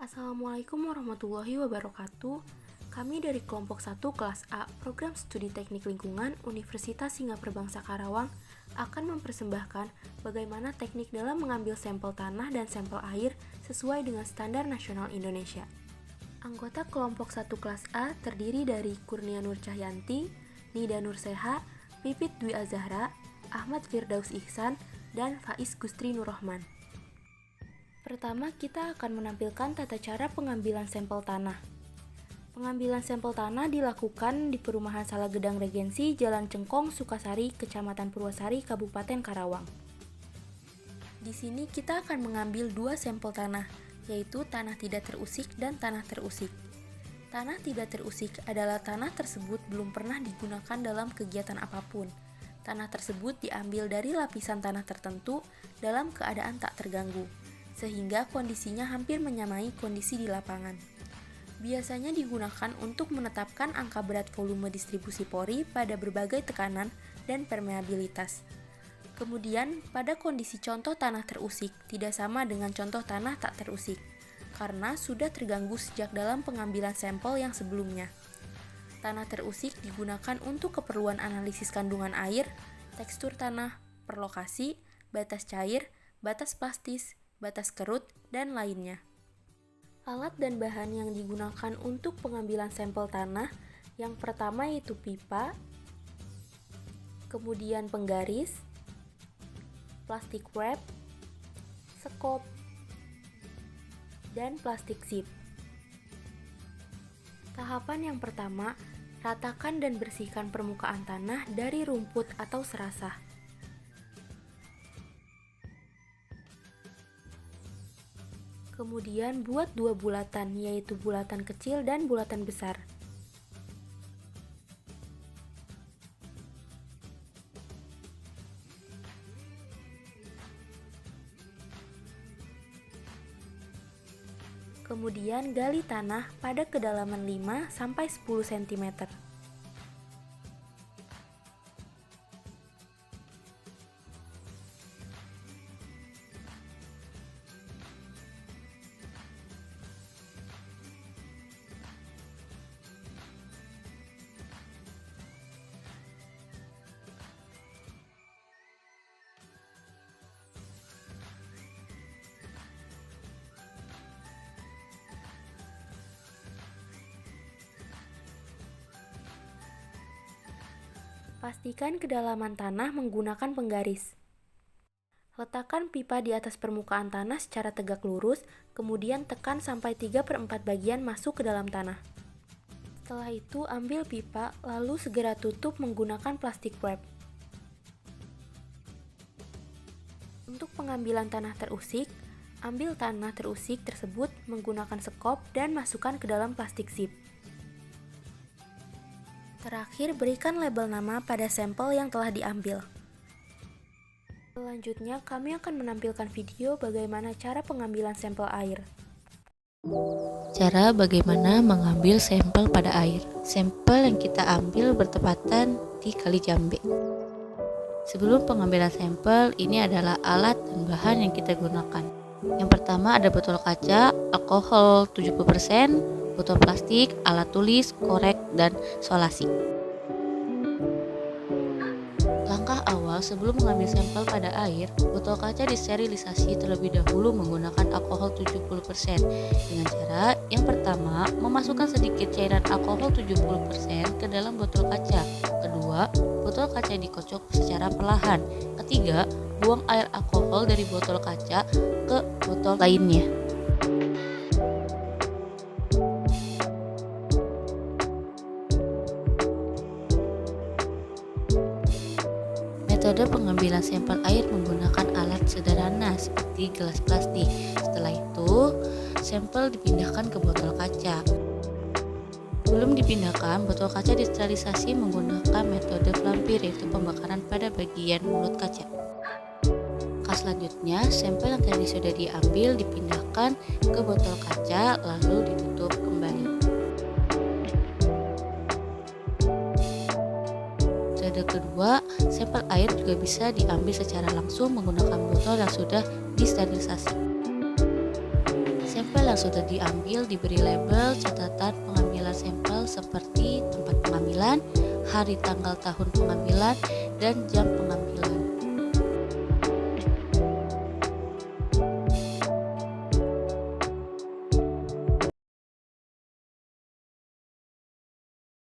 Assalamualaikum warahmatullahi wabarakatuh. Kami dari kelompok 1 kelas A, Program Studi Teknik Lingkungan Universitas Singapura Bangsa Karawang akan mempersembahkan bagaimana teknik dalam mengambil sampel tanah dan sampel air sesuai dengan standar nasional Indonesia. Anggota kelompok 1 kelas A terdiri dari Kurnia Nur Cahyanti, Nida Nur Seha, Pipit Dwi Azahra, Ahmad Firdaus Ihsan, dan Faiz Gustri Nurrahman. Pertama, kita akan menampilkan tata cara pengambilan sampel tanah. Pengambilan sampel tanah dilakukan di Perumahan Salagedang Regensi, Jalan Cengkong, Sukasari, Kecamatan Purwasari, Kabupaten Karawang. Di sini kita akan mengambil dua sampel tanah, yaitu tanah tidak terusik dan tanah terusik. Tanah tidak terusik adalah tanah tersebut belum pernah digunakan dalam kegiatan apapun. Tanah tersebut diambil dari lapisan tanah tertentu dalam keadaan tak terganggu, sehingga kondisinya hampir menyamai kondisi di lapangan. Biasanya digunakan untuk menetapkan angka berat volume distribusi pori pada berbagai tekanan dan permeabilitas. Kemudian, pada kondisi contoh tanah terusik tidak sama dengan contoh tanah tak terusik, karena sudah terganggu sejak dalam pengambilan sampel yang sebelumnya. Tanah terusik digunakan untuk keperluan analisis kandungan air, tekstur tanah, per lokasi, batas cair, batas plastis, batas kerut, dan lainnya. Alat dan bahan yang digunakan untuk pengambilan sampel tanah yang pertama yaitu pipa, kemudian penggaris, plastik wrap, sekop, dan plastik zip. Tahapan yang pertama, ratakan dan bersihkan permukaan tanah dari rumput atau serasah. Kemudian buat dua bulatan, yaitu bulatan kecil dan bulatan besar. Kemudian gali tanah pada kedalaman 5-10 cm. Pastikan kedalaman tanah menggunakan penggaris. Letakkan pipa di atas permukaan tanah secara tegak lurus, kemudian tekan sampai 3/4 bagian masuk ke dalam tanah. Setelah itu, ambil pipa, lalu segera tutup menggunakan plastik wrap. Untuk pengambilan tanah terusik, ambil tanah terusik tersebut menggunakan sekop dan masukkan ke dalam plastik zip. Terakhir, berikan label nama pada sampel yang telah diambil. Selanjutnya, kami akan menampilkan video bagaimana cara pengambilan sampel air. Cara bagaimana mengambil sampel pada air. Sampel yang kita ambil bertepatan di Kali Jambe. Sebelum pengambilan sampel, ini adalah alat dan bahan yang kita gunakan. Yang pertama ada botol kaca, alkohol 70%, botol plastik, alat tulis, korek, dan solasi. Langkah awal sebelum mengambil sampel pada air, botol kaca disterilisasi terlebih dahulu menggunakan alkohol 70%. Dengan cara yang pertama, memasukkan sedikit cairan alkohol 70% ke dalam botol kaca. Kedua, botol kaca dikocok secara perlahan. Ketiga, buang air alkohol dari botol kaca ke botol lainnya. Metode pengambilan sampel air menggunakan alat sederhana seperti gelas plastik. Setelah itu, sampel dipindahkan ke botol kaca. Sebelum dipindahkan, botol kaca disterilisasi menggunakan metode flampir, yaitu pembakaran pada bagian mulut kaca. Selanjutnya, sampel yang tadi sudah diambil dipindahkan ke botol kaca lalu ditutup kembali. Metode kedua, sampel air juga bisa diambil secara langsung menggunakan botol yang sudah disterilisasi. Sampel yang sudah diambil diberi label catatan pengambilan sampel seperti tempat pengambilan, hari tanggal tahun pengambilan, dan jam pengambilan.